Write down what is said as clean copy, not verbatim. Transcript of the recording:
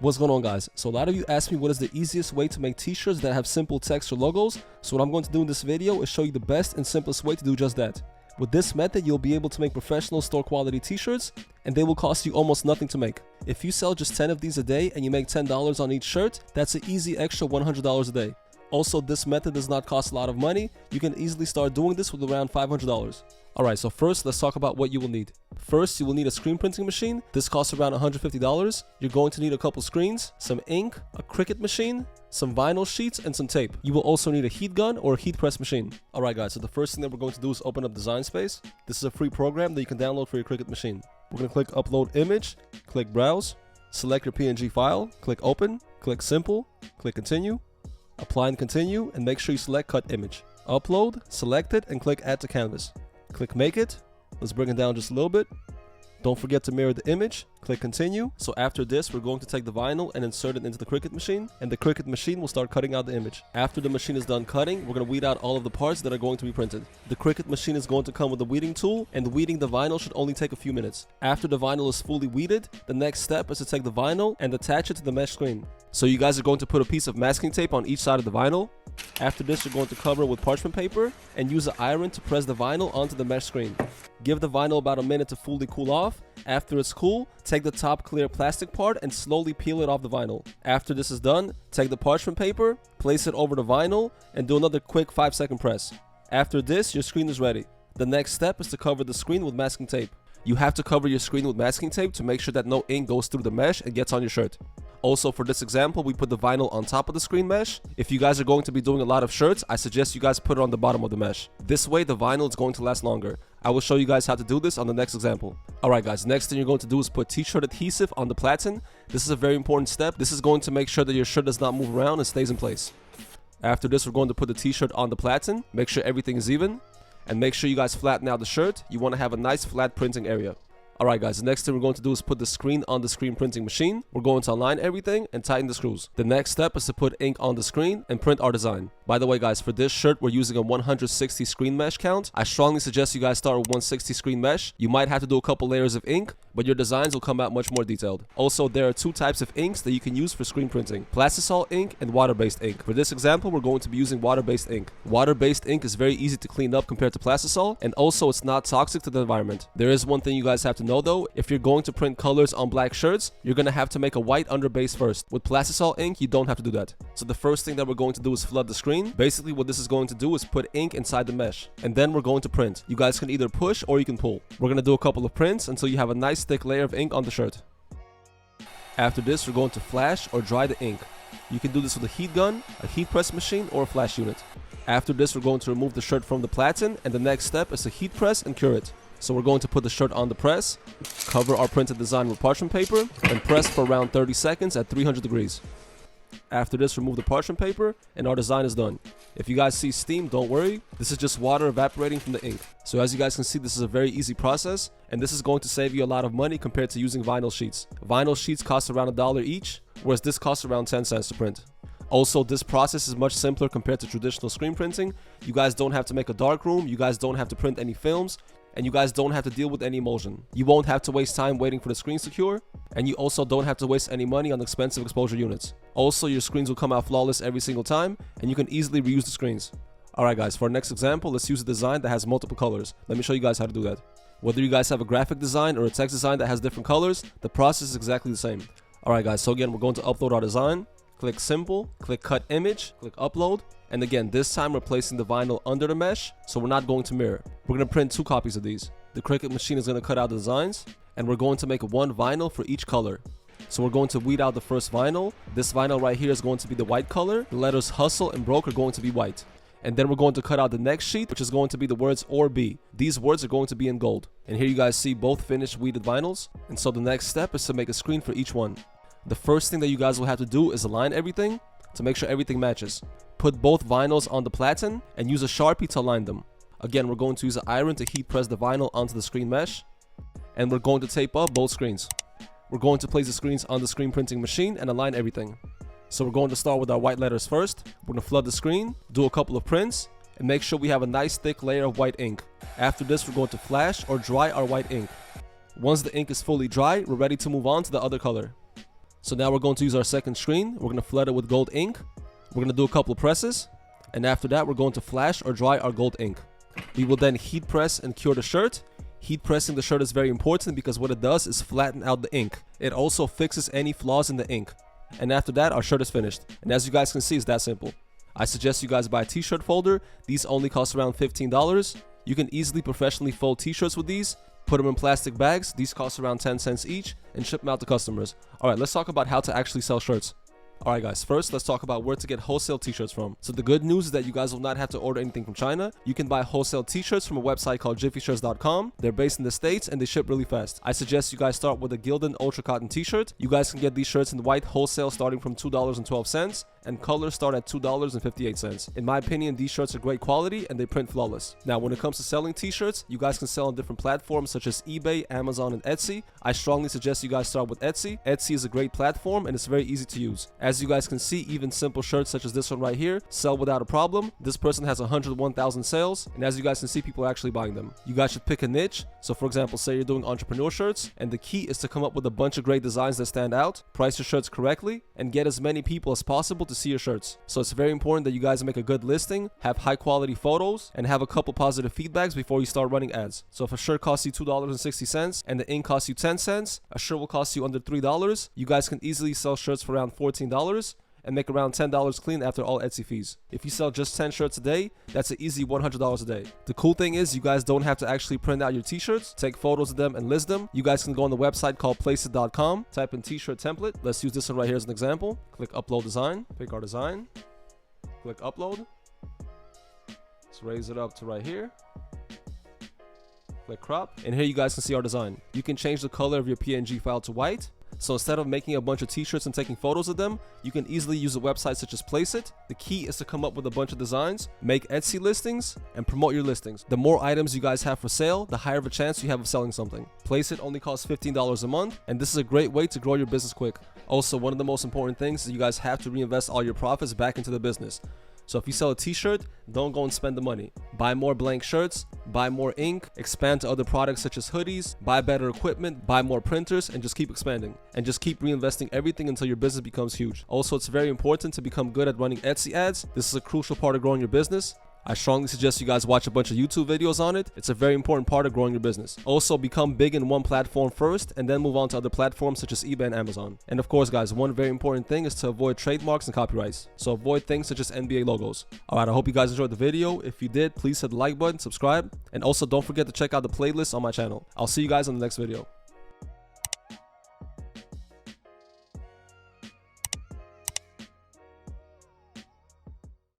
What's going on, guys? So a lot of you asked me what is the easiest way to make t-shirts that have simple text or logos. So what I'm going to do in this video is show you the best and simplest way to do just that. With this method, you'll be able to make professional store quality t-shirts, and they will cost you almost nothing to make. If you sell just 10 of these a day and you make $10 on each shirt, that's an easy extra $100 a day. Also, this method does not cost a lot of money. You can easily start doing this with around $500. Alright, so first let's talk about what you will need. First, you will need a screen printing machine. This costs around $150. You're going to need a couple screens, some ink, a Cricut machine, some vinyl sheets, and some tape. You will also need a heat gun or a heat press machine. Alright guys, so the first thing that we're going to do is open up Design Space. This is a free program that you can download for your Cricut machine. We're going to click Upload Image, click Browse, select your PNG file, click Open, click Simple, click Continue, Apply and Continue, and make sure you select Cut Image. Upload, select it, and click Add to Canvas. Click Make It. Let's bring it down just a little bit. Don't forget to mirror the image. Click Continue. So after this, we're going to take the vinyl and insert it into the Cricut machine, and the Cricut machine will start cutting out the image. After the machine is done cutting, we're going to weed out all of the parts that are going to be printed. The Cricut machine is going to come with a weeding tool, and weeding the vinyl should only take a few minutes. After the vinyl is fully weeded, the next step is to take the vinyl and attach it to the mesh screen. So you guys are going to put a piece of masking tape on each side of the vinyl. After this, you're going to cover it with parchment paper and use an iron to press the vinyl onto the mesh screen. Give the vinyl about a minute to fully cool off. After it's cool, take the top clear plastic part and slowly peel it off the vinyl. After this is done, take the parchment paper, place it over the vinyl, and do another quick 5-second press. After this, your screen is ready. The next step is to cover the screen with masking tape. You have to cover your screen with masking tape to make sure that no ink goes through the mesh and gets on your shirt. Also, for this example, we put the vinyl on top of the screen mesh. If you guys are going to be doing a lot of shirts, I suggest you guys put it on the bottom of the mesh. This way, the vinyl is going to last longer. I will show you guys how to do this on the next example. Alright guys, next thing you're going to do is put t-shirt adhesive on the platen. This is a very important step. This is going to make sure that your shirt does not move around and stays in place. After this, we're going to put the t-shirt on the platen. Make sure everything is even. And make sure you guys flatten out the shirt. You want to have a nice flat printing area. Alright guys, the next thing we're going to do is put the screen on the screen printing machine. We're going to align everything and tighten the screws. The next step is to put ink on the screen and print our design. By the way guys, for this shirt we're using a 160 screen mesh count. I strongly suggest you guys start with 160 screen mesh. You might have to do a couple layers of ink, but your designs will come out much more detailed. Also, there are two types of inks that you can use for screen printing: plastisol ink and water-based ink. For this example, we're going to be using water-based ink. Water-based ink is very easy to clean up compared to plastisol, and also it's not toxic to the environment. There is one thing you guys have to know though: if you're going to print colors on black shirts, you're going to have to make a white underbase first. With plastisol ink, you don't have to do that. So the first thing that we're going to do is flood the screen. Basically, what this is going to do is put ink inside the mesh, and then we're going to print. You guys can either push or you can pull. We're going to do a couple of prints until you have a nice thick layer of ink on the shirt. After this, we're going to flash or dry the ink. You can do this with a heat gun, a heat press machine, or a flash unit. After this, we're going to remove the shirt from the platen, and the next step is to heat press and cure it. So we're going to put the shirt on the press, cover our printed design with parchment paper, and press for around 30 seconds at 300 degrees. After this, remove the parchment paper, and our design is done. If you guys see steam, don't worry. This is just water evaporating from the ink. So as you guys can see, this is a very easy process, and this is going to save you a lot of money compared to using vinyl sheets. Vinyl sheets cost around $1 each, whereas this costs around 10 cents to print. Also, this process is much simpler compared to traditional screen printing. You guys don't have to make a darkroom, you guys don't have to print any films, and you guys don't have to deal with any emulsion. You won't have to waste time waiting for the screens to cure, and you also don't have to waste any money on expensive exposure units. Also, your screens will come out flawless every single time, and you can easily reuse the screens. Alright guys, for our next example, let's use a design that has multiple colors. Let me show you guys how to do that. Whether you guys have a graphic design or a text design that has different colors, the process is exactly the same. Alright guys, so again, we're going to upload our design. Click Simple, click Cut Image, click Upload, and again, this time we're placing the vinyl under the mesh, so we're not going to mirror. We're going to print 2 copies of these. The Cricut machine is going to cut out the designs, and we're going to make one vinyl for each color. So we're going to weed out the first vinyl. This vinyl right here is going to be the white color. The letters Hustle and Broke are going to be white. And then we're going to cut out the next sheet, which is going to be the words or be. These words are going to be in gold. And here you guys see both finished weeded vinyls. And so the next step is to make a screen for each one. The first thing that you guys will have to do is align everything to make sure everything matches. Put both vinyls on the platen and use a Sharpie to align them. Again, we're going to use an iron to heat press the vinyl onto the screen mesh. And we're going to tape up both screens. We're going to place the screens on the screen printing machine and align everything. So we're going to start with our white letters first. We're going to flood the screen, do a couple of prints, and make sure we have a nice thick layer of white ink. After this, we're going to flash or dry our white ink. Once the ink is fully dry, we're ready to move on to the other color. So now we're going to use our second screen. We're going to flood it with gold ink. We're going to do a couple of presses. And after that, we're going to flash or dry our gold ink. We will then heat press and cure the shirt. Heat pressing the shirt is very important because what it does is flatten out the ink. It also fixes any flaws in the ink. And after that, our shirt is finished. And as you guys can see, it's that simple. I suggest you guys buy a t-shirt folder. These only cost around $15. You can easily professionally fold t-shirts with these. Put them in plastic bags. These cost around 10 cents each and ship them out to customers. Alright, let's talk about how to actually sell shirts. Alright guys, first let's talk about where to get wholesale t-shirts from. So the good news is that you guys will not have to order anything from China. You can buy wholesale t-shirts from a website called TShirts.com. They're based in the States and they ship really fast. I suggest you guys start with a Gildan Ultra Cotton t-shirt. You guys can get these shirts in white wholesale starting from $2.12 and colors start at $2.58. In my opinion, these shirts are great quality and they print flawless. Now when it comes to selling t-shirts, you guys can sell on different platforms such as eBay, Amazon, and Etsy. I strongly suggest you guys start with Etsy. Etsy is a great platform and it's very easy to use. As you guys can see, even simple shirts such as this one right here sell without a problem. This person has 101,000 sales, and as you guys can see, people are actually buying them. You guys should pick a niche. So for example, say you're doing entrepreneur shirts, and the key is to come up with a bunch of great designs that stand out, price your shirts correctly, and get as many people as possible to see your shirts. So it's very important that you guys make a good listing, have high quality photos, and have a couple positive feedbacks before you start running ads. So if a shirt costs you $2.60 and the ink costs you 10 cents, a shirt will cost you under $3. You guys can easily sell shirts for around $14 and make around $10 clean after all Etsy fees. If you sell just 10 shirts a day, that's an easy $100 a day. The cool thing is you guys don't have to actually print out your t-shirts, take photos of them and list them. You guys can go on the website called placeit.com, type in t-shirt template. Let's use this one right here as an example. Click upload design, pick our design, click upload. Let's raise it up to right here. Click crop, and here you guys can see our design. You can change the color of your PNG file to white. So instead of making a bunch of t-shirts and taking photos of them, you can easily use a website such as Placeit. The key is to come up with a bunch of designs, make Etsy listings, and promote your listings. The more items you guys have for sale, the higher of a chance you have of selling something. Placeit only costs $15 a month, and this is a great way to grow your business quick. Also, one of the most important things is you guys have to reinvest all your profits back into the business. So if you sell a t-shirt, don't go and spend the money. Buy more blank shirts, buy more ink, expand to other products such as hoodies, buy better equipment, buy more printers, and just keep expanding. And just keep reinvesting everything until your business becomes huge. Also, it's very important to become good at running Etsy ads. This is a crucial part of growing your business. I strongly suggest you guys watch a bunch of YouTube videos on it. It's a very important part of growing your business. Also, become big in one platform first and then move on to other platforms such as eBay and Amazon. And of course, guys, one very important thing is to avoid trademarks and copyrights. So avoid things such as NBA logos. Alright, I hope you guys enjoyed the video. If you did, please hit the like button, subscribe, and also don't forget to check out the playlist on my channel. I'll see you guys in the next video.